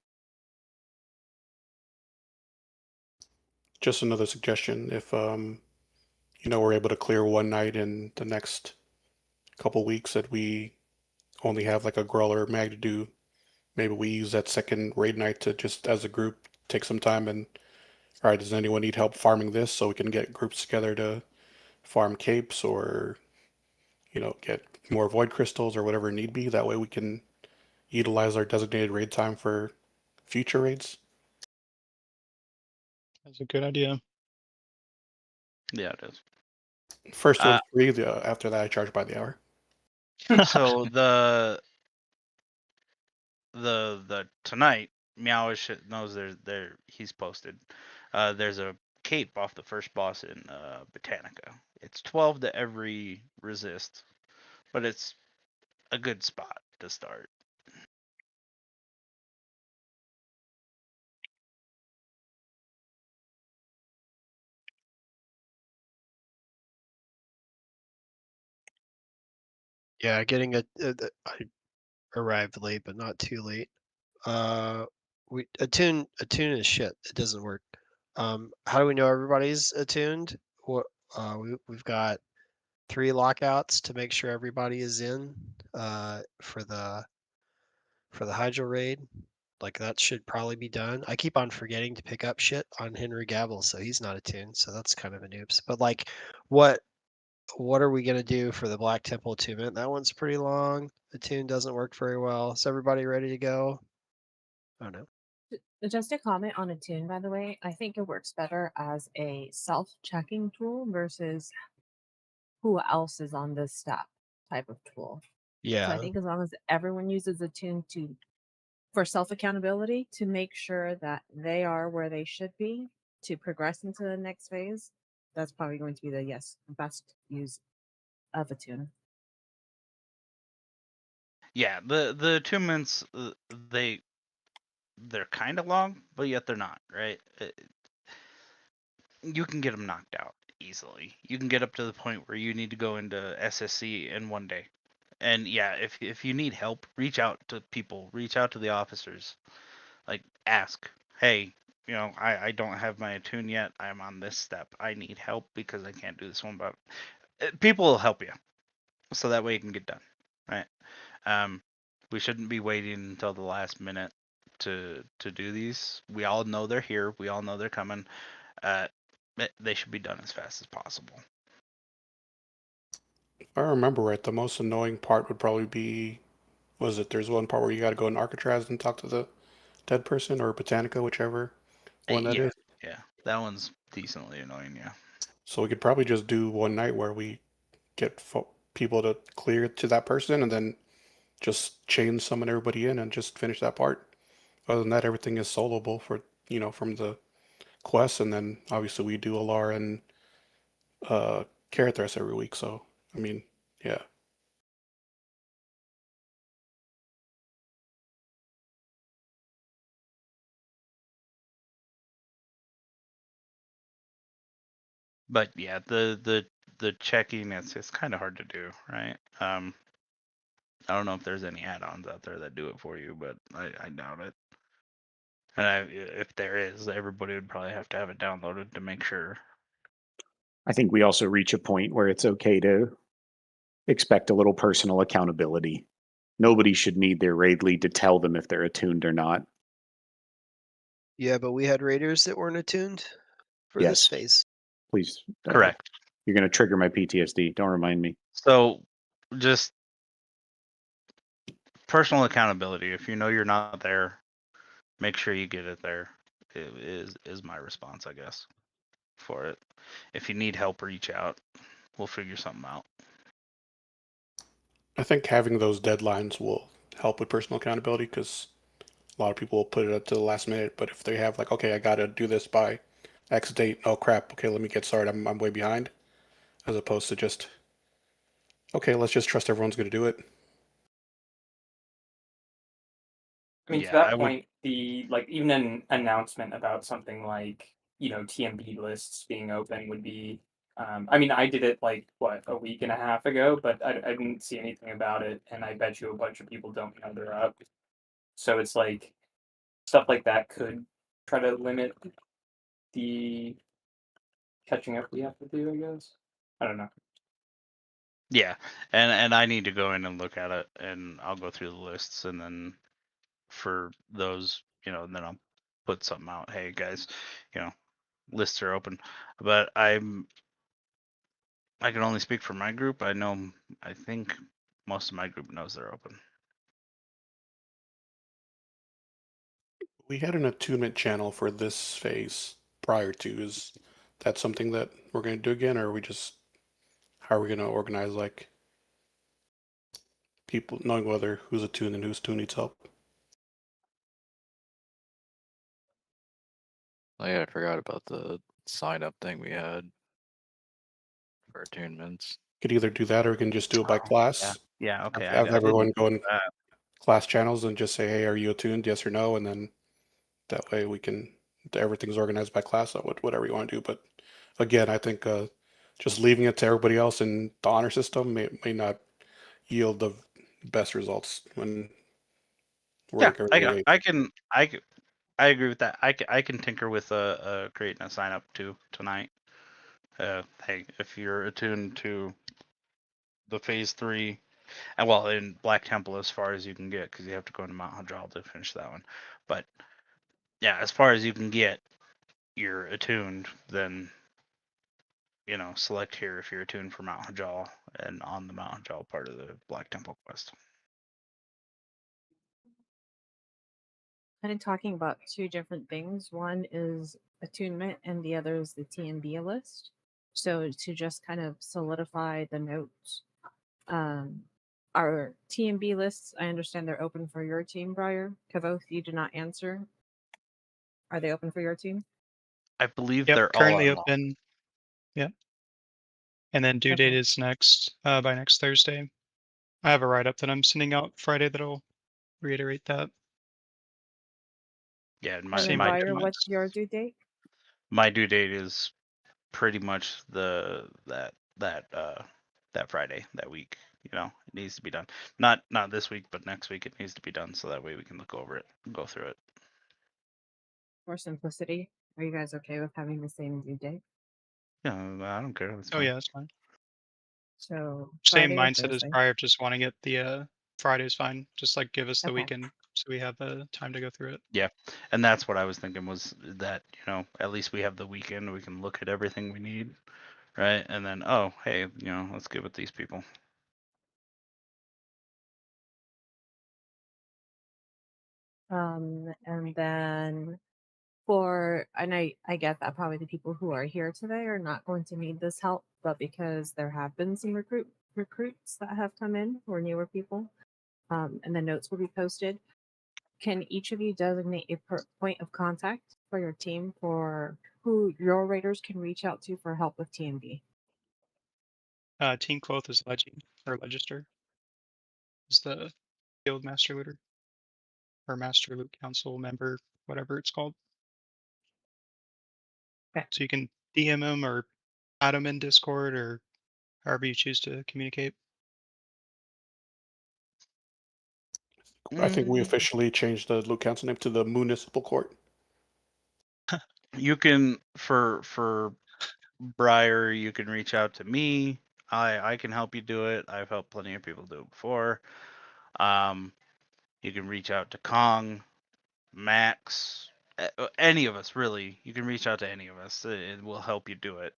Just another suggestion, if we're able to clear one night in the next couple weeks that we only have like a Gruul or Mag to do, maybe we use that second raid night to just as a group take some time and, all right, does anyone need help farming this, so we can get groups together to farm capes or get more void crystals or whatever need be. That way we can utilize our designated raid time for future raids. That's a good idea. Yeah, it is. First one's free. After that, I charge by the hour. So the tonight, Meowish knows he's posted. There's a cape off the first boss in Botanica. It's 12 to every resist, but it's a good spot to start. Yeah, getting I arrived late, but not too late. Attune is shit. It doesn't work. How do we know everybody's attuned? What we've got 3 lockouts to make sure everybody is in for the Hydro raid. Like that should probably be done. I keep on forgetting to pick up shit on Henry Gabble, so he's not attuned. So that's kind of a noobs. But like, what are we gonna do for the Black Temple attunement? That one's pretty long. Attune doesn't work very well. Is everybody ready to go? Oh no. Just a comment on Attune, by the way. I think it works better as a self-checking tool versus who else is on this step type of tool. So Yeah. I think as long as everyone uses Attune for self-accountability to make sure that they are where they should be to progress into the next phase, that's probably going to be the best use of Attune. Yeah, the attunements they're kind of long, but yet they're not, right? You can get them knocked out easily. You can get up to the point where you need to go into SSC in 1 day. And yeah, if you need help, reach out to people, reach out to the officers. Like ask, hey, I don't have my attune yet. I'm on this step. I need help because I can't do this one, but people will help you. So that way you can get done, right? We shouldn't be waiting until the last minute to do these. We all know they're here. We all know they're coming. They should be done as fast as possible. If I remember right, the most annoying part would probably be, there's one part where you got to go in Arcatraz and talk to the dead person, or Botanica, whichever one that is. Yeah, that one's decently annoying, yeah. So we could probably just do one night where we get people to clear to that person, and then just chain summon everybody in and just finish that part. Other than that, everything is soloable for from the quests, and then obviously we do Alara and Carathras every week. So I mean, yeah. But yeah, the checking it's kind of hard to do, right? I don't know if there's any add-ons out there that do it for you, but I doubt it. And if there is, everybody would probably have to have it downloaded to make sure. I think we also reach a point where it's okay to expect a little personal accountability. Nobody should need their raid lead to tell them if they're attuned or not. Yeah, but we had raiders that weren't attuned for this Yes. phase. Please. Correct. You're going to trigger my PTSD. Don't remind me. So just personal accountability. If you know you're not there, make sure you get it there. Is my response, I guess, for it. If you need help, reach out. We'll figure something out. I think having those deadlines will help with personal accountability, because a lot of people will put it up to the last minute. But if they have like, okay, I got to do this by X date. Oh crap. Okay, let me get started. I'm way behind. As opposed to just, okay, let's just trust everyone's going to do it. I mean, Yeah, to that I would- point, the like even an announcement about something like TMB lists being open would be. I mean, I did it like what a week and a half ago, but I didn't see anything about it, and I bet you a bunch of people don't know they're up. So it's like stuff like that could try to limit the catching up we have to do. I guess I don't know. Yeah, and I need to go in and look at it, and I'll go through the lists, and then for those, and then I'll put something out. Hey guys, lists are open, but I can only speak for my group. I think most of my group knows they're open. We had an attunement channel for this phase prior to. Is that something that we're going to do again, or are we just, how are we going to organize like people knowing whether who's attuned and who's tuned needs help? Oh yeah, I forgot about the sign up thing we had for attunements. Could either do that, or we can just do it by class. Yeah. Okay. Have everyone go in that. class channels and just say, hey, are you attuned? Yes or no? And then that way we can, everything's organized by class, whatever you want to do. But again, I think just leaving it to everybody else in the honor system may not yield the best results when we're Yeah, I agree with that. I can tinker with creating a sign up too tonight. Hey, if you're attuned to the phase 3, and well, in Black Temple as far as you can get, because you have to go into Mount Hajal to finish that one. But yeah, as far as you can get, you're attuned. Then select here if you're attuned for Mount Hajal and on the Mount Hajal part of the Black Temple quest. Kind of talking about two different things. One is attunement, and the other is the TMB list. So to just kind of solidify the notes, our TMB lists, I understand they're open for your team, Briar. Kavoth, you did not answer. Are they open for your team? I believe Yep, they're currently all open. Yep. And then due date is next by next Thursday. I have a write up that I'm sending out Friday that'll reiterate that. Yeah, And Same then Briar, deadlines. what's your due date? my due date is pretty much that Friday, that week. It needs to be done. Not this week, but next week it needs to be done, so that way we can look over it and go through it. For simplicity, are you guys okay with having the same due date? Yeah, I don't care. That's Oh fine. yeah, that's fine. So Same Friday or mindset as Thursday? prior, just wanting it the Friday's fine. Just like give us the Okay. weekend so we have time to go through it. Yeah, and that's what I was thinking, was that at least we have the weekend, we can look at everything we need, right? And then, oh hey, let's get with these people. And then and I get that probably the people who are here today are not going to need this help, but because there have been some recruits that have come in who are newer people, and the notes will be posted. Can each of you designate a point of contact for your team for who your raiders can reach out to for help with TMB? Team Quoth is Legister. Is the guild master leader or master loot council member, whatever it's called. Okay. So you can DM him or add him in Discord or however you choose to communicate. I think we Mm, officially changed the Loot Council name to the Municipal Court. You can for Briar, you can reach out to me. I can help you do it. I've helped plenty of people do it before. You can reach out to Kong, Max, any of us really. You can reach out to any of us. It will help you do it.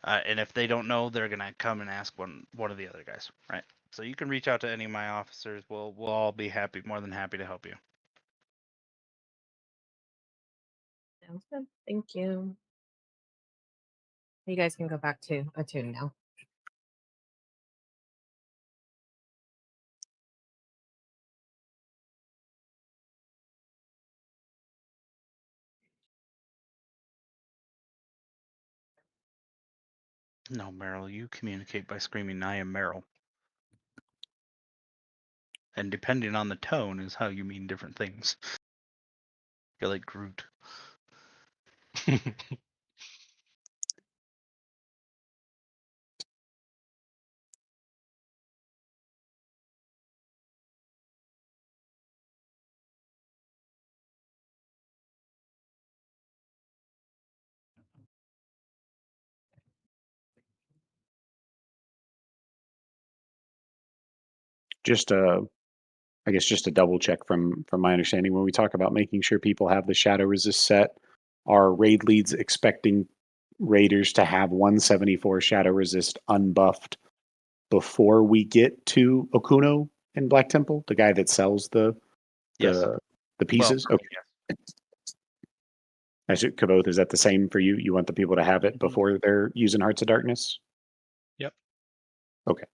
And if they don't know, they're gonna come and ask one of the other guys, right? So you can reach out to any of my officers. We'll all be more than happy to help you. Sounds good. Thank you. You guys can go back to Attune now. No, Meryl, you communicate by screaming, "I am Meryl." And depending on the tone is how you mean different things. You're like Groot. Just I guess just a double check from my understanding, when we talk about making sure people have the shadow resist set, are raid leads expecting raiders to have 174 shadow resist unbuffed before we get to Okuno in Black Temple, the guy that sells the Yes. pieces? Well, Okay. Kavoth, is that the same for you? You want the people to have it before they're using Hearts of Darkness? Yep. Okay.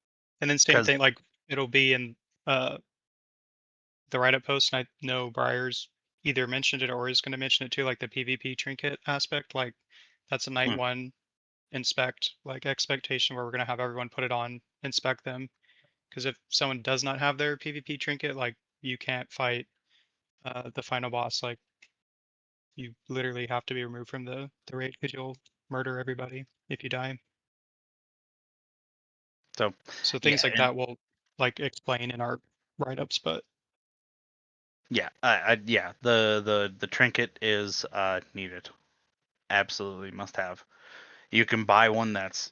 And then same 'Cause- thing, like it'll be in the write-up post, and I know Briar's either mentioned it or is going to mention it too, like the PvP trinket aspect. Like that's a night one inspect, like expectation where we're going to have everyone put it on, inspect them. Because if someone does not have their PvP trinket, like you can't fight the final boss. Like you literally have to be removed from the raid because you'll murder everybody if you die. So things yeah, like that will like explain in our write-ups, but yeah, yeah, the trinket is needed. Absolutely must have. You can buy one that's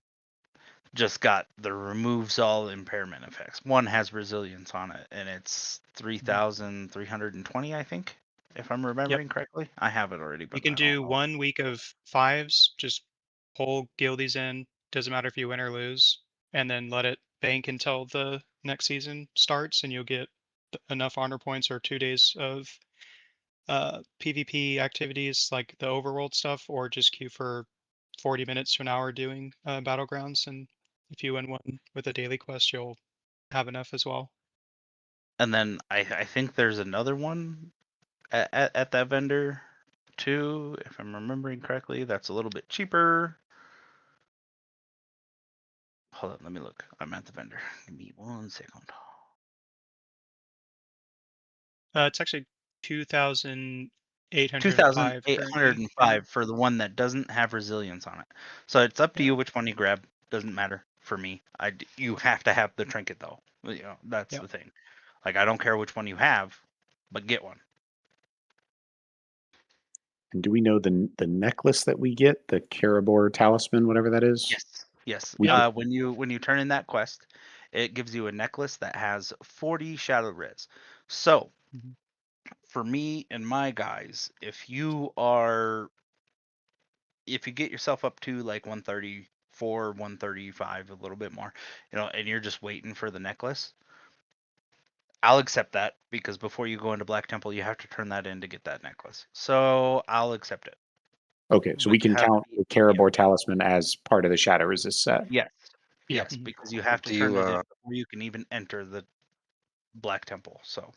just got the removes all impairment effects. One has resilience on it, and it's 3,320, I think, if I'm remembering correctly. I have it already, but you can I don't do know. 1 week of 5s, just pull guildies in, doesn't matter if you win or lose, and then let it bank until the next season starts, and you'll get enough honor points or 2 days of PvP activities like the overworld stuff, or just queue for 40 minutes to an hour doing battlegrounds, and if you win one with a daily quest, you'll have enough as well. And then I think there's another one at that vendor too, if I'm remembering correctly. That's a little bit cheaper. Hold on, let me look. I'm at the vendor. Give me 1 second. It's actually 2,805 currently. 2,805 for the one that doesn't have resilience on it. So it's up to you which one you grab. Doesn't matter for me. You have to have the trinket though. You know, that's the thing. Like I don't care which one you have, but get one. And do we know the necklace that we get, the Karabor talisman, whatever that is? Yes. Yes. We do. When you turn in that quest, it gives you a necklace that has 40 shadow res. So for me and my guys, if you get yourself up to like 134, 135, a little bit more, and you're just waiting for the necklace, I'll accept that because before you go into Black Temple, you have to turn that in to get that necklace. So I'll accept it. Okay, so But we you can have count the Karabor Talisman as part of the Shadow Resist set. Yes. Yeah. Yes, because you have to Do turn you, it in before you can even enter the Black Temple. So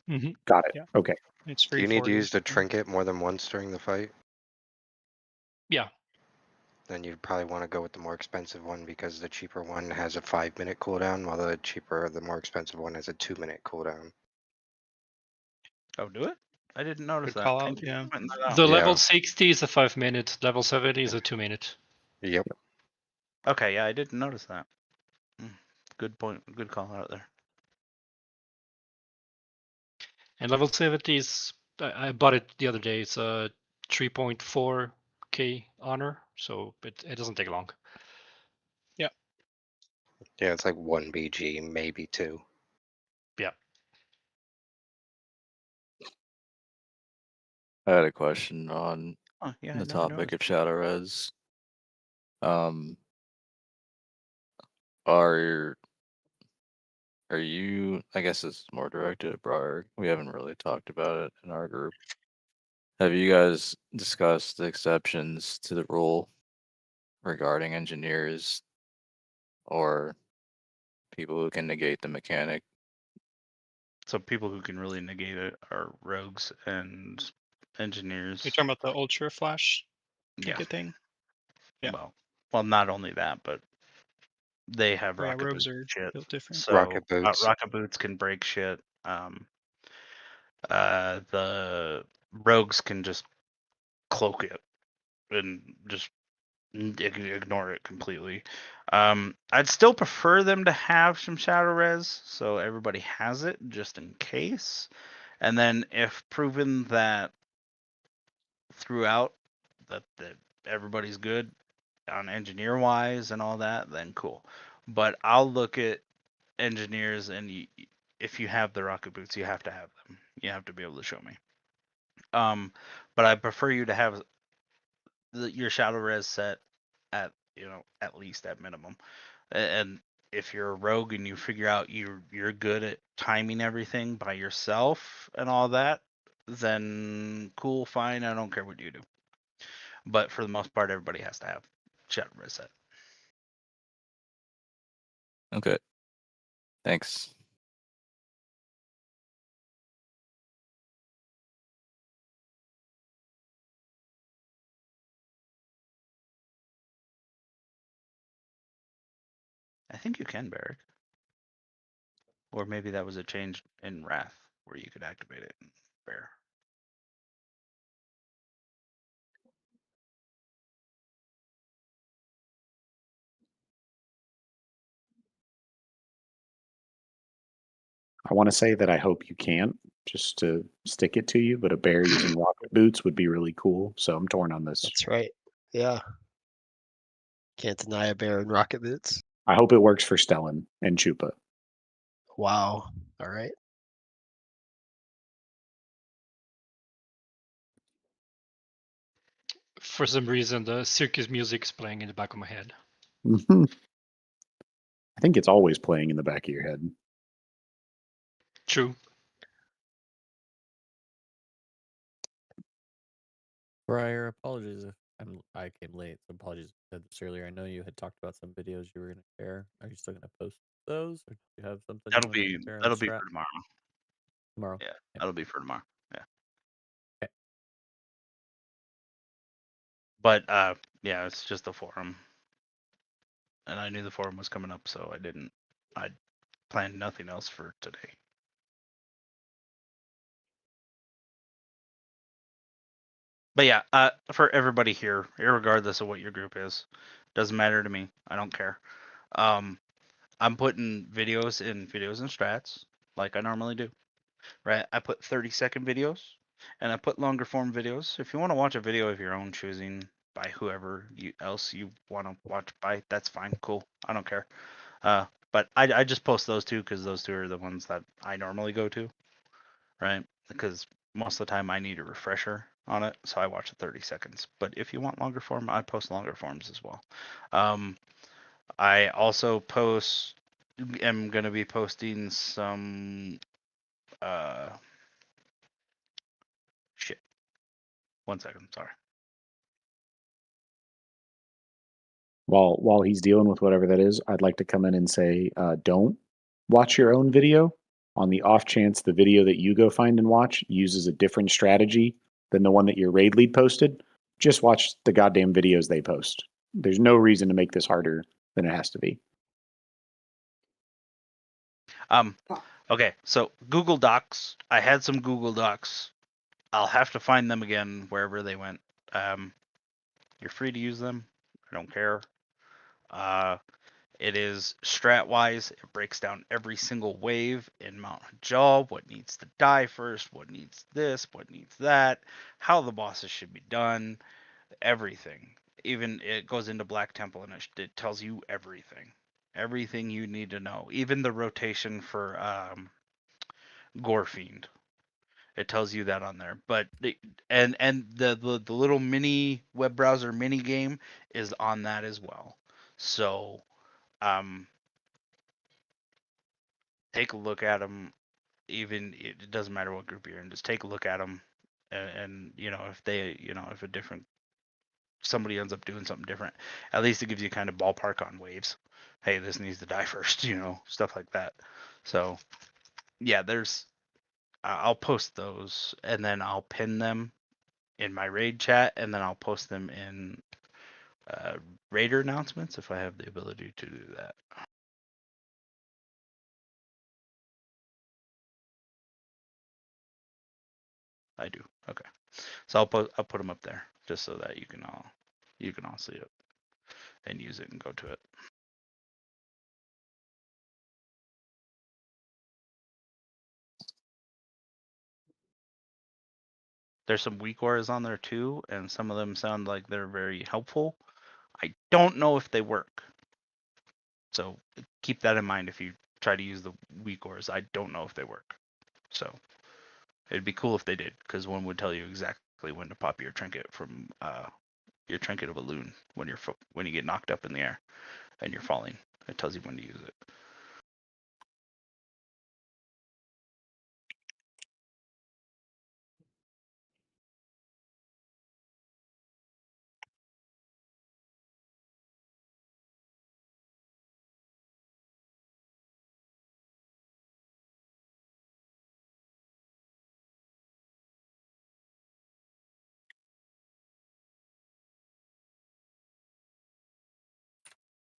Got it. Yeah. Okay. It's do free you need for to you. use the trinket more than once during the fight? Yeah. Then you'd probably want to go with the more expensive one because the cheaper one has a 5-minute cooldown, while the more expensive one has a 2-minute cooldown. Oh, do it? I didn't notice Good that. call Thank out. you Yeah. for pointing that out. The Yeah. level 60 is a 5-minute. Level 70 is a 2-minute. Yep. Okay, yeah, I didn't notice that. Good point. Good call out there. And level 70 is, I bought it the other day. It's a 3.4k honor, so it doesn't take long. Yeah, it's like 1 BG, maybe 2. Yeah. I had a question on Oh, yeah, I the never topic noticed. of Shadow Res. Are you? I guess this is more directed at Briar. We haven't really talked about it in our group. Have you guys discussed the exceptions to the rule regarding engineers or people who can negate the mechanic? So people who can really negate it are rogues and engineers. You're talking about the Ultra Flash Yeah. ticket thing? Yeah. Well, not only that, but they have Oh, yeah, rocket rogues boots are and shit. built different. So Rocket boots. rocket boots can break shit. The rogues can just cloak it and just ignore it completely. I'd still prefer them to have some shadow res, so everybody has it just in case. And then if proven that throughout that everybody's good on engineer wise and all that, then cool. But I'll look at engineers, and if you have the rocket boots, you have to have them. You have to be able to show me. But I prefer you to have your shadow res set at at least at minimum. And if you're a rogue and you figure out you're good at timing everything by yourself and all that, then cool, fine. I don't care what you do. But for the most part, everybody has to have shadow res set. Okay. Thanks. I think you can, Barrick. Or maybe that was a change in Wrath where you could activate it in Bear. I want to say that I hope you can't, just to stick it to you, but a bear using rocket boots would be really cool. So I'm torn on this. That's right. Yeah. Can't deny a bear in rocket boots. I hope it works for Stellan and Chupa. Wow. All right. For some reason, the circus music is playing in the back of my head. I think it's always playing in the back of your head. True. Briar, apologies if I came late. So apologies if I said this earlier. I know you had talked about some videos you were going to share. Are you still going to post those, or do you have something? That'll you be wanna share on that'll the be strat? for tomorrow. Tomorrow. Yeah, that'll be for tomorrow. Yeah. Okay. But yeah, it's just a forum. And I knew the forum was coming up, so I planned nothing else for today. But yeah, for everybody here, regardless of what your group is, doesn't matter to me. I don't care. I'm putting videos and strats like I normally do. Right? I put 30-second videos and I put longer form videos. If you want to watch a video of your own choosing by whoever else you want to watch by, that's fine. Cool. I don't care. But I just post those two because those two are the ones that I normally go to. Right? Because most of the time I need a refresher on it, so I watch the 30 seconds. But if you want longer form, I post longer forms as well. I also am going to be posting some Shit. 1 second. Sorry. While he's dealing with whatever that is, I'd like to come in and say, don't watch your own video. On the off chance the video that you go find and watch uses a different strategy than the one that your raid lead posted, just watch the goddamn videos they post. There's no reason to make this harder than it has to be. Okay, so Google Docs. I had some Google Docs. I'll have to find them again wherever they went. You're free to use them. I don't care. It is strat-wise. It breaks down every single wave in Mount Hajal, what needs to die first, what needs this, what needs that, how the bosses should be done, everything. Even it goes into Black Temple and it tells you everything. Everything you need to know. Even the rotation for Gorefiend. It tells you that on there. But and the little mini web browser mini game is on that as well. So take a look at them. Even it doesn't matter what group you're in. Just take a look at them, and you know if they if a different somebody ends up doing something different, at least it gives you kind of ballpark on waves. Hey, this needs to die first. Stuff like that. So yeah, there's I'll post those and then I'll pin them in my raid chat and then I'll post them in raider announcements if I have the ability to do that. I do. Okay. So I'll put them up there just so that you can all see it and use it and go to it. There's some weak auras on there too, and some of them sound like they're very helpful. I don't know if they work. So keep that in mind if you try to use the weak auras. I don't know if they work. So it'd be cool if they did, because one would tell you exactly when to pop your trinket from your trinket of a loon when you get knocked up in the air and you're falling. It tells you when to use it.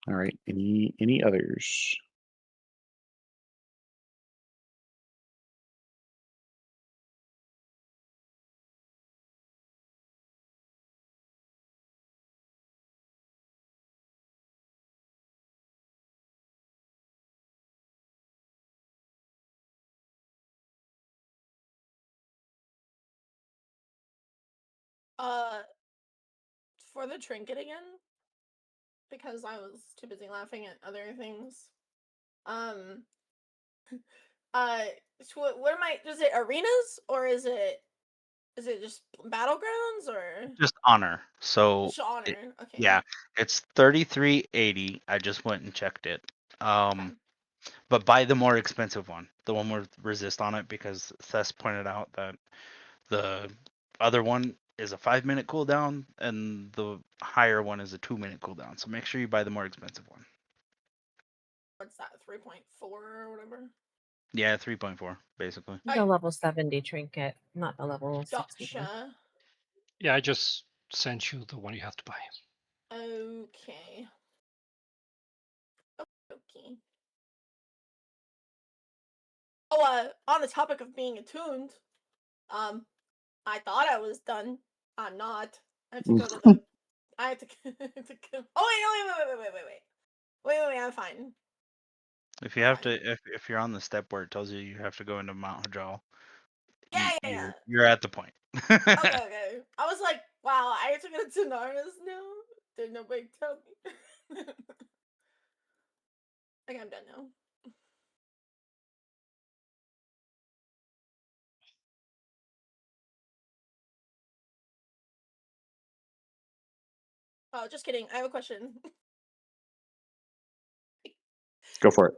All right. Any others? For the trinket again, because I was too busy laughing at other things. So what am I? Is it arenas or is it just battlegrounds or Just honor. So just honor? Okay. yeah, it's 3380. I just went and checked it. But buy the more expensive one, the one with resist on it, because Thess pointed out that the other one is a 5-minute cooldown and the higher one is a 2-minute cooldown. So make sure you buy the more expensive one. What's that? 3.4 or whatever. Yeah, 3.4 basically. The level 70 trinket, not the level 60 one. Gotcha. Yeah, I just sent you the one you have to buy. Okay. Okay. Oh, on the topic of being attuned, I thought I was done. I'm not. I have to go to the. I have to. Oh wait! I'm fine. If you have to, if you're on the step where it tells you you have to go into Mount Hajal, Yeah. you're at the point. Okay. I was like, wow, I have to go to Tanaris now. Did nobody tell me? Okay, I'm done now. Oh, just kidding. I have a question. Go for it.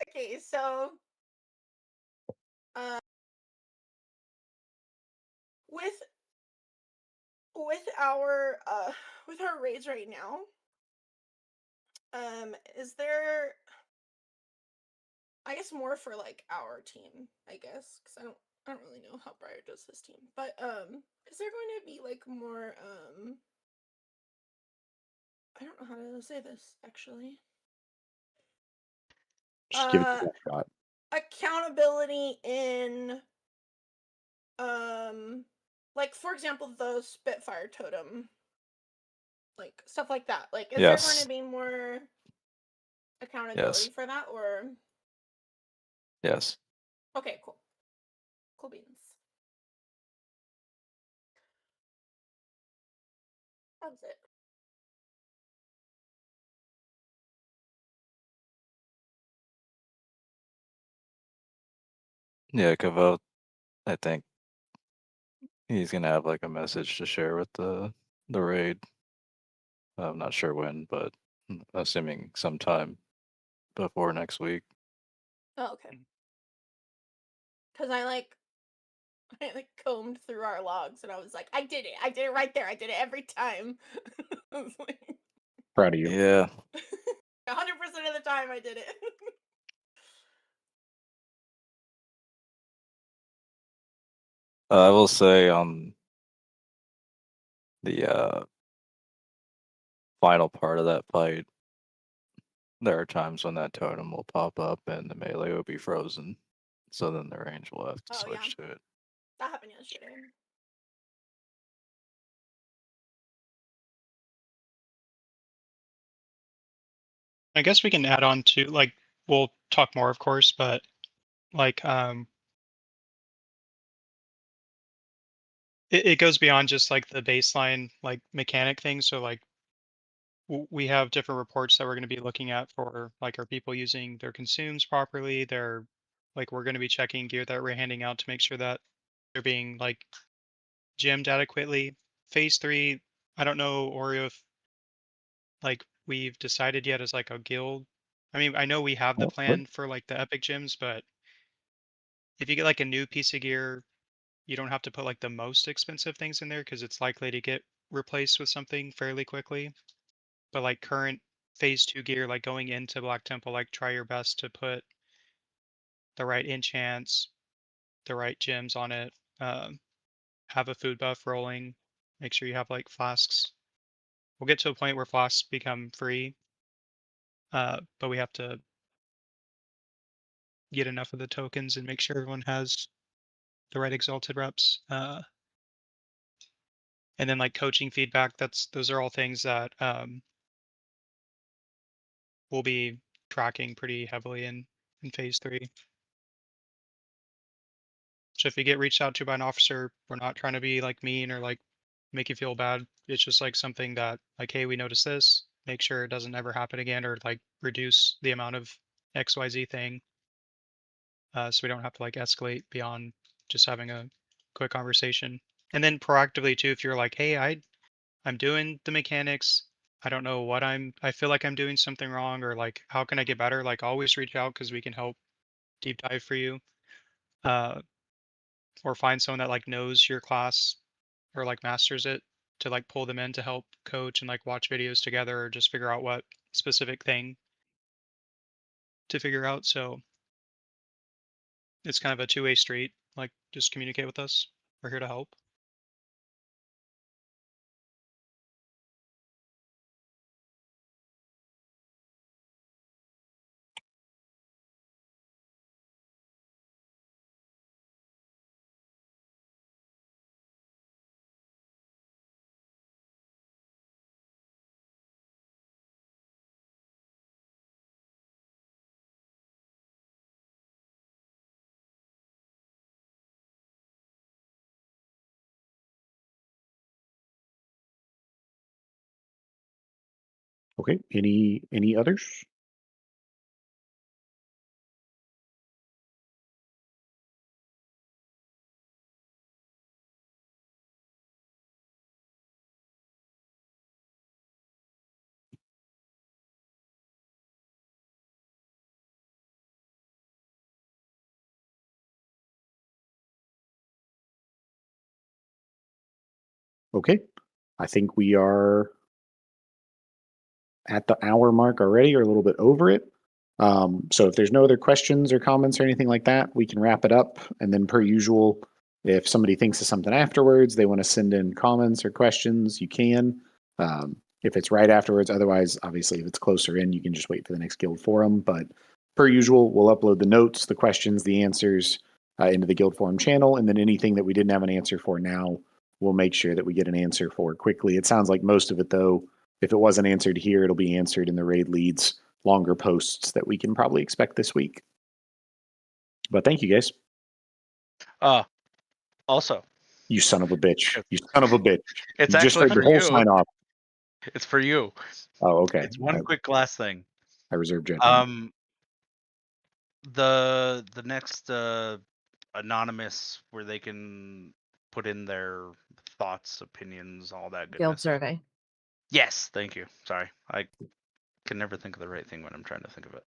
Okay, so with our raids right now, is there, I guess, more for like our team, I guess, because I don't really know how Briar does his team, but is there going to be like more I don't know how to say this actually. Just give it the best shot. Accountability in like for example the Spitfire totem, like stuff like that. Like is there going Yes. to be more accountability Yes. for that, or Yes. okay, cool beans. That's it. Yeah, Kavo, I think he's gonna have like a message to share with the raid. I'm not sure when, but assuming sometime before next week. Oh, okay. Because I like combed through our logs and I was like, I did it right there, I did it every time. I was like, Proud of you. Yeah. 100% of the time I did it. I will say on the final part of that fight, there are times when that totem will pop up and the melee will be frozen. So then the range will have to Oh, yeah. switch to it. That happened yesterday. I guess we can add on to like we'll talk more, of course, but like it goes beyond just like the baseline like mechanic thing. So like we have different reports that we're going to be looking at for like are people using their consumes properly? They're like we're going to be checking gear that we're handing out to make sure that they're being like gemmed adequately. Phase 3, I don't know, Oreo, if like we've decided yet as like a guild. I mean, I know we have the What? plan for like the epic gyms, but if you get like a new piece of gear, you don't have to put like the most expensive things in there because it's likely to get replaced with something fairly quickly. But like current phase 2 gear, like going into Black Temple, like try your best to put the right enchants, the right gems on it. Have a food buff rolling. Make sure you have like flasks. We'll get to a point where flasks become free, but we have to get enough of the tokens and make sure everyone has the right exalted reps. And then like coaching feedback, those are all things that we'll be tracking pretty heavily in phase 3. So if you get reached out to by an officer, we're not trying to be like mean or like make you feel bad. It's just like something that like, hey, we noticed this. Make sure it doesn't ever happen again, or like reduce the amount of XYZ thing. So we don't have to like escalate beyond just having a quick conversation. And then proactively too, if you're like, hey, I'm doing the mechanics. I don't know what I feel like I'm doing something wrong, or like, how can I get better? Like always reach out because we can help deep dive for you. Or find someone that like knows your class or like masters it to like pull them in to help coach and like watch videos together or just figure out what specific thing to figure out. So it's kind of a two-way street. Like just communicate with us. We're here to help. Okay. Any others? Okay. I think we are at the hour mark already, or a little bit over it. So if there's no other questions or comments or anything like that, we can wrap it up. And then per usual, if somebody thinks of something afterwards, they want to send in comments or questions, you can. If it's right afterwards, otherwise, obviously, if it's closer in, you can just wait for the next guild forum. But per usual, we'll upload the notes, the questions, the answers into the guild forum channel. And then anything that we didn't have an answer for now, we'll make sure that we get an answer for quickly. It sounds like most of it, though, if it wasn't answered here, it'll be answered in the raid leads longer posts that we can probably expect this week. But thank you, guys. Also, You son of a bitch. You son of a bitch. it's You just actually heard the for whole you. sign off. It's for you. Oh, okay. It's one quick last thing. I reserve judgment. The next anonymous where they can put in their thoughts, opinions, all that goodness. Guild survey. Yes, thank you. Sorry, I can never think of the right thing when I'm trying to think of it.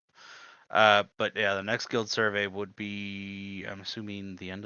But yeah, the next guild survey would be, I'm assuming, the end of